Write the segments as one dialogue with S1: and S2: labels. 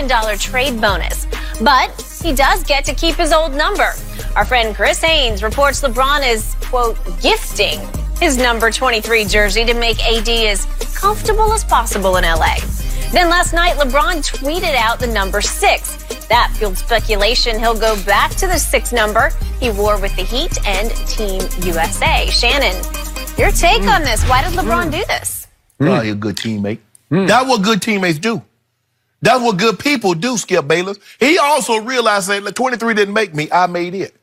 S1: million trade bonus. But he does get to keep his old number. Our friend Chris Haynes reports LeBron is, quote, gifting his number 23 jersey to make AD as comfortable as possible in LA. Then last night, LeBron tweeted out the number 6. That fueled speculation he'll go back to the 6 number he wore with the Heat and Team USA. Shannon, your take on this. Why did LeBron do this?
S2: Well, he's a good teammate. That's what good teammates do. That's what good people do, Skip Bayless. He also realized that 23 didn't make me, I made it.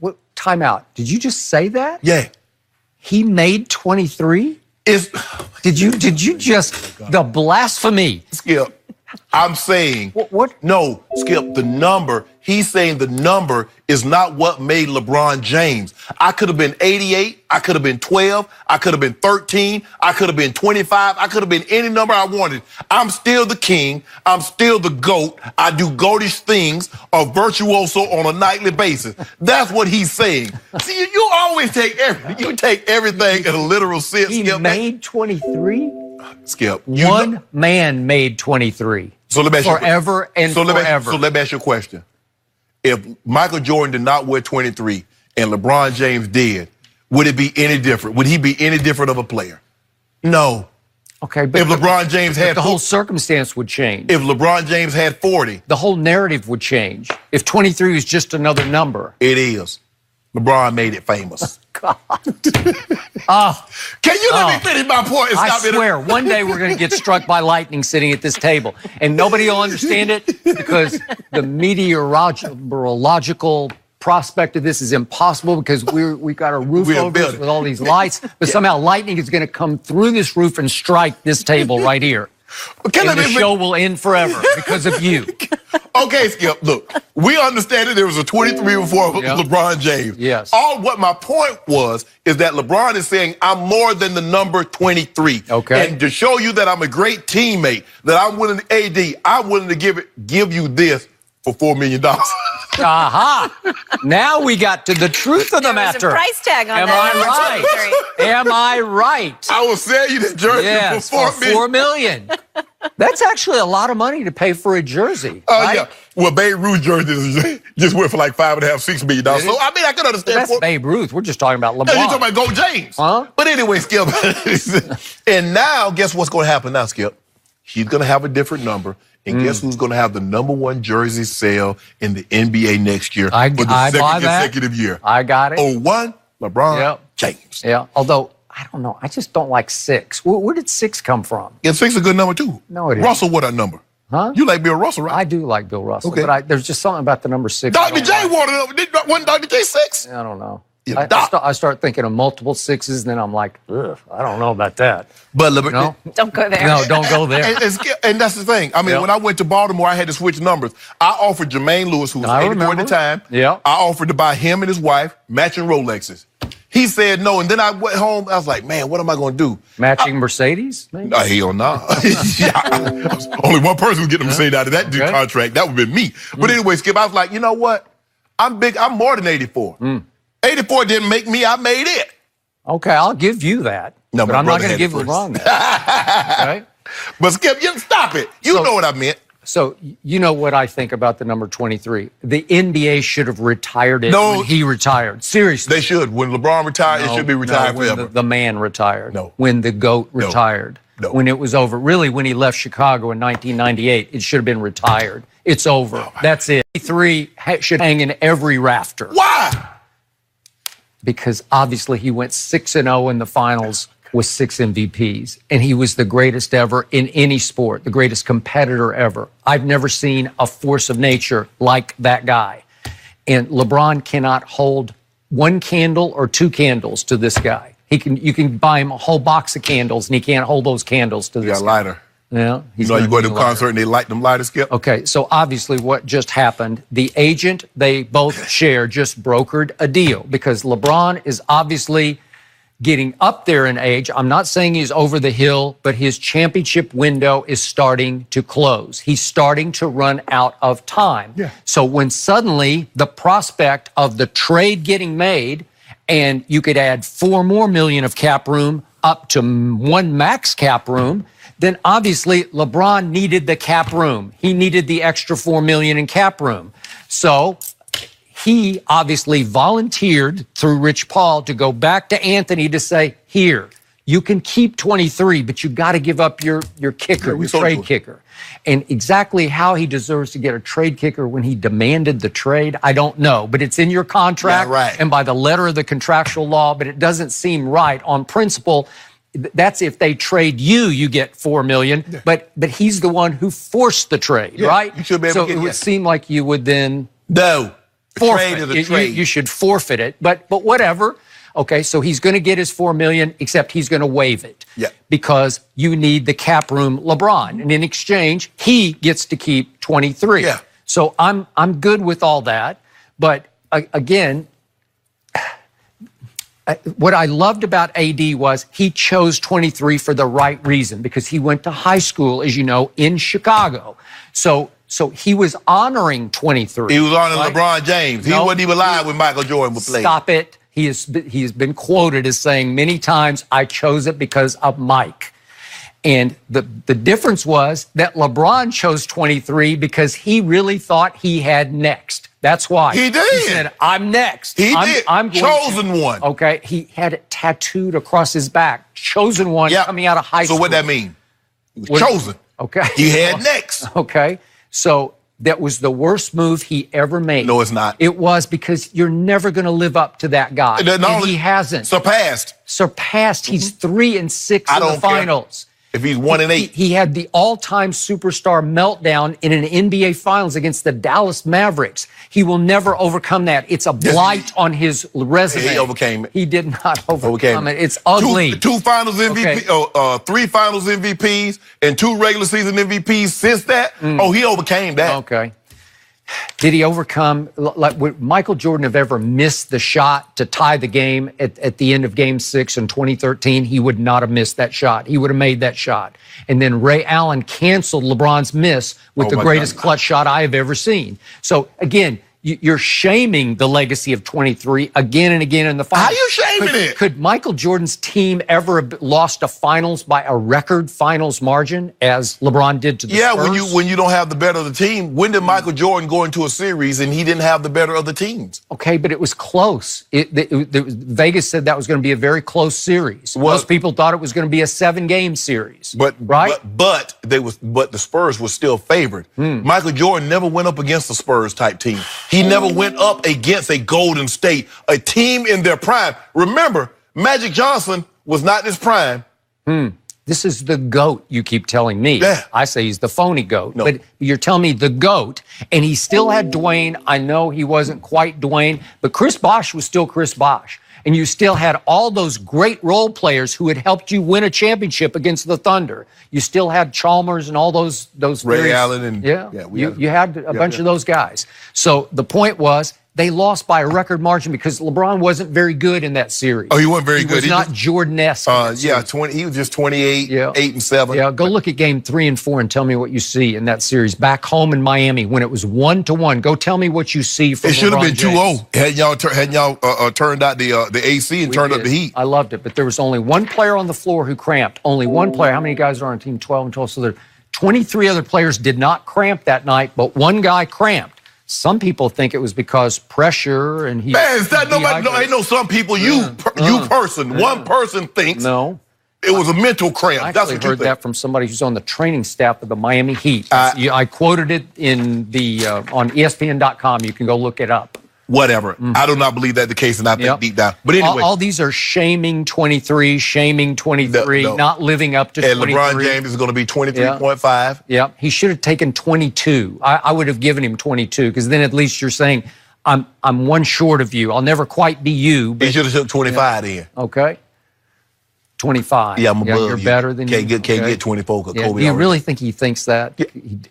S3: What, time out. Did you just say that?
S2: Yeah.
S3: He made 23? Did you just, the blasphemy.
S2: Skip, I'm saying.
S3: What?
S2: No, Skip, the number, he's saying the number is not what made LeBron James. I could have been 88, I could have been 12, I could have been 13, I could have been 25, I could have been any number I wanted. I'm still the king, I'm still the GOAT, I do goatish things, a virtuoso on a nightly basis. That's what he's saying. See, you always take everything in a literal sense,
S3: He
S2: Skip.
S3: made 23?
S2: Skip.
S3: One man made 23.
S2: So let me ask you
S3: forever and forever.
S2: So let me ask you a question. If Michael Jordan did not wear 23 and LeBron James did, would it be any different? Would he be any different of a player? No.
S3: Okay, but
S2: if LeBron James had
S3: the whole circumstance would change.
S2: If LeBron James had 40,
S3: the whole narrative would change. If 23 was just another number.
S2: It is. LeBron made it famous.
S3: God.
S2: Can you let me finish my point?
S3: I swear, one day we're going to get struck by lightning sitting at this table, and nobody will understand it because the meteorological prospect of this is impossible because we've got a roof over us with all these lights, but somehow lightning is going to come through this roof and strike this table right here. And the show will end forever because of you.
S2: Okay, Skip, look, we understand that there was a 23 before LeBron James.
S3: Yes.
S2: What my point was is that LeBron is saying I'm more than the number 23.
S3: Okay.
S2: And to show you that I'm a great teammate, that I'm willing to I'm willing to give you this for $4 million.
S3: Aha! Now we got to the truth of the matter.
S1: There's a price tag on
S3: Am
S1: that.
S3: I right? Am I right?
S2: I will sell you this jersey for
S3: $4 million. That's actually a lot of money to pay for a jersey. Right?
S2: Yeah. Well, Babe Ruth jersey just went for like $5.5, $6 million. So I mean, I can understand.
S3: That's Babe Ruth. We're just talking about LeBron.
S2: No, you're talking about Gold James.
S3: Huh?
S2: But anyway, Skip. And now, guess what's going to happen now, Skip? He's going to have a different number. And guess who's going to have the #1 jersey sale in the NBA next year for the second consecutive year?
S3: I got it.
S2: 01, LeBron James.
S3: Yeah, although, I don't know. I just don't like 6. Where did 6 come from?
S2: Yeah, 6 is a good number, too.
S3: No, it isn't.
S2: Russell, what a number?
S3: Huh?
S2: You like Bill Russell, right?
S3: I do like Bill Russell,
S2: Okay.
S3: but there's just something about the number 6.
S2: Dr. J wanted it. Wasn't Dr. J 6?
S3: I don't know.
S2: Yeah,
S3: I start thinking of multiple 6s, and then I'm like, ugh, I don't know about that.
S2: But
S3: no?
S1: Don't go there.
S3: No, don't go there.
S2: And that's the thing. I mean, when I went to Baltimore, I had to switch numbers. I offered Jermaine Lewis, who was 84 at the time.
S3: Yeah.
S2: I offered to buy him and his wife matching Rolexes. He said no, and then I went home. I was like, man, what am I going to do?
S3: Matching Mercedes? Maybe?
S2: Hell no. Only one person was getting a Mercedes out of that contract. That would have been me. But anyway, Skip, I was like, you know what? I'm big. I'm more than 84. 84 didn't make me. I made it.
S3: Okay, I'll give you that.
S2: No,
S3: but I'm not going to give LeBron that. Right?
S2: But Skip, stop it. You know what I meant.
S3: So, you know what I think about the number 23. The NBA should have retired it when he retired. Seriously.
S2: They should. When LeBron retired, it should be retired
S3: when
S2: forever.
S3: The man retired.
S2: No.
S3: When the GOAT retired.
S2: No.
S3: When it was over. Really, when he left Chicago in 1998, it should have been retired. It's over. That's it. 23 should hang in every rafter.
S2: Why?
S3: Because obviously he went 6-0 in the finals with 6 MVPs, and he was the greatest ever in any sport, the greatest competitor ever. I've never seen a force of nature like that guy. And LeBron cannot hold 1 candle or 2 candles to this guy. You can buy him a whole box of candles, and he can't hold those candles to this guy.
S2: You got a lighter.
S3: Yeah.
S2: You know, you go to a concert and they light them lighters, Skip?
S3: Okay, so obviously what just happened, the agent they both share just brokered a deal because LeBron is obviously getting up there in age. I'm not saying he's over the hill, but his championship window is starting to close. He's starting to run out of time.
S2: Yeah.
S3: So when suddenly the prospect of the trade getting made and you could add $4 more million of cap room up to 1 max cap room, then obviously LeBron needed the cap room. He needed the extra $4 million in cap room. So he obviously volunteered through Rich Paul to go back to Anthony to say, here, you can keep 23, but you got to give up your kicker, your trade kicker. And exactly how he deserves to get a trade kicker when he demanded the trade, I don't know. But it's in your contract and by the letter of the contractual law, but it doesn't seem right on principle. That's if they trade you, you get $4 million. Yeah. But he's the one who forced the trade, right?
S2: You should be able
S3: so
S2: to get,
S3: it would seem like you would then forfeit.
S2: Trade is a trade.
S3: You should forfeit it. But whatever. Okay, so he's going to get his $4 million, except he's going to waive it because you need the cap room LeBron, and in exchange, he gets to keep 23.
S2: Yeah.
S3: So I'm good with all that, but again, what I loved about AD was he chose 23 for the right reason because he went to high school, as you know, in Chicago. So he was honoring 23.
S2: He was honoring LeBron James. He wasn't even alive when Michael Jordan would play.
S3: Stop it. He has been quoted as saying many times, I chose it because of Mike. And the difference was that LeBron chose 23 because he really thought he had next. That's why.
S2: He did.
S3: He said, I'm next.
S2: He did.
S3: I'm
S2: chosen one.
S3: Okay. He had it tattooed across his back. Chosen one coming out of high school.
S2: So what that mean? He was chosen.
S3: Okay.
S2: He had next.
S3: Okay. So that was the worst move he ever made.
S2: No, it's not.
S3: It was because you're never going to live up to that guy. And he hasn't.
S2: Surpassed.
S3: He's 3-6 in the finals.
S2: If he's 1-8.
S3: He had the all-time superstar meltdown in an NBA Finals against the Dallas Mavericks. He will never overcome that. It's a blight on his resume.
S2: He overcame it.
S3: He did not overcome it. It's ugly.
S2: Two Finals MVP, 3 Finals MVPs, and 2 regular season MVPs since that. Oh, he overcame that.
S3: Okay. Did he overcome, like, would Michael Jordan have ever missed the shot to tie the game at the end of Game 6 in 2013? He would not have missed that shot. He would have made that shot. And then Ray Allen canceled LeBron's miss with the greatest clutch shot I have ever seen. So, again, you're shaming the legacy of 23 again and again in the finals.
S2: How you shaming it?
S3: Could Michael Jordan's team ever have lost a finals by a record finals margin as LeBron did to the Spurs?
S2: when you don't have the better of the team. When did Michael Jordan go into a series and he didn't have the better of the teams?
S3: Okay, but it was close. Vegas said that was going to be a very close series. Most people thought it was going to be a 7-game series. But
S2: the Spurs were still favored. Michael Jordan never went up against the Spurs type team. He never went up against a Golden State, a team in their prime. Remember, Magic Johnson was not in his prime.
S3: This is the GOAT, you keep telling me.
S2: Yeah.
S3: I say he's the phony GOAT.
S2: No.
S3: But you're telling me the GOAT, and he still had Dwayne. I know he wasn't quite Dwayne, but Chris Bosh was still Chris Bosh. And you still had all those great role players who had helped you win a championship against the Thunder. You still had Chalmers and all those
S2: Ray Allen and
S3: you had a bunch of those guys. So the point was they lost by a record margin because LeBron wasn't very good in that series.
S2: Oh, he wasn't very good.
S3: He was not Jordan-esque.
S2: He was just 28, 8-7.
S3: Yeah, go look at Game 3 and 4 and tell me what you see in that series. Back home in Miami when it was 1-1. Go tell me what you see from LeBron.
S2: It should have been 2-0 had y'all turned out the AC and turned up the heat.
S3: I loved it, but there was only one player on the floor who cramped. Only one player. How many guys are on team? 12 and 12. So there 23 other players did not cramp that night, but one guy cramped. Some people think it was because pressure and he.
S2: Man, it's not nobody. No, ain't no some people. One person thinks.
S3: No.
S2: It was a mental cramp.
S3: I
S2: That's
S3: actually
S2: what you
S3: heard
S2: think.
S3: that from somebody who's on the training staff of the Miami Heat. I quoted it in the on ESPN.com. You can go look it up.
S2: Whatever. I do not believe that's the case, and I think deep down. But anyway.
S3: All these are shaming 23, not living up to 23.
S2: And LeBron James is going to be 23.5.
S3: Yeah. He should have taken 22. I would have given him 22 because then at least you're saying, I'm one short of you. I'll never quite be you. But
S2: he should have took 25 then.
S3: Okay. 25.
S2: Yeah, I'm above
S3: you're
S2: you.
S3: better than
S2: Can't
S3: you.
S2: get 24 because Kobe.
S3: Do you really think he thinks that?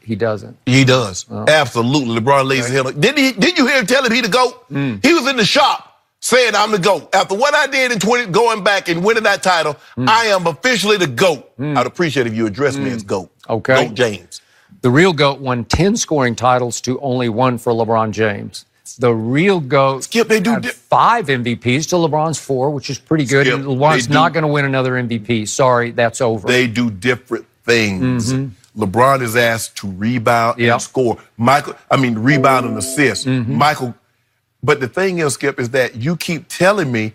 S3: He doesn't.
S2: He does. Absolutely. LeBron lays his head. Did you hear him tell him he the GOAT? He was in the shop saying, I'm the GOAT. After what I did in going back and winning that title, I am officially the GOAT. I'd appreciate if you address me as GOAT.
S3: Okay.
S2: GOAT James.
S3: The real GOAT won 10 scoring titles to only 1 for LeBron James. The real GOAT had 5 MVPs to LeBron's 4, which is pretty good. And LeBron's not going to win another MVP. Sorry, that's over.
S2: They do different things. LeBron is asked to rebound and score. Rebound and assist. Michael. But the thing is, Skip, is that you keep telling me